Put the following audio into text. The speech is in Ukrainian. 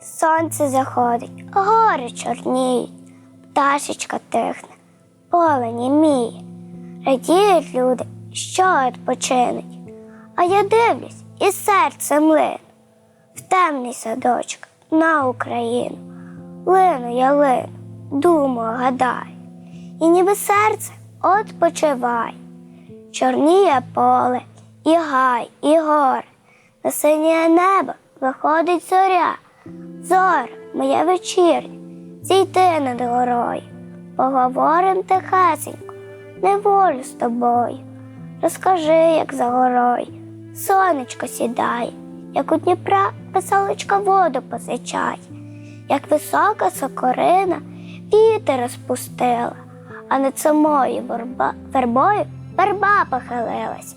Сонце заходить, гори чорніють, пташечка тихне, поле німіє. Радіють люди, що відпочинуть, а я дивлюсь і серце млину. В темний садочок на Україну лину я лину, думаю, гадаю, і ніби серце відпочиває. Чорніє поле, і гай, і гори, на синє небо виходить зоря. Зоря, моя вечірня, зійди над горою, поговорим тихесенько, не волю з тобою. Розкажи, як за горою сонечко сідає, як у Дніпра веселочка воду позичає, як висока сокорина вітер розпустила, а над самою вербою верба похилилась.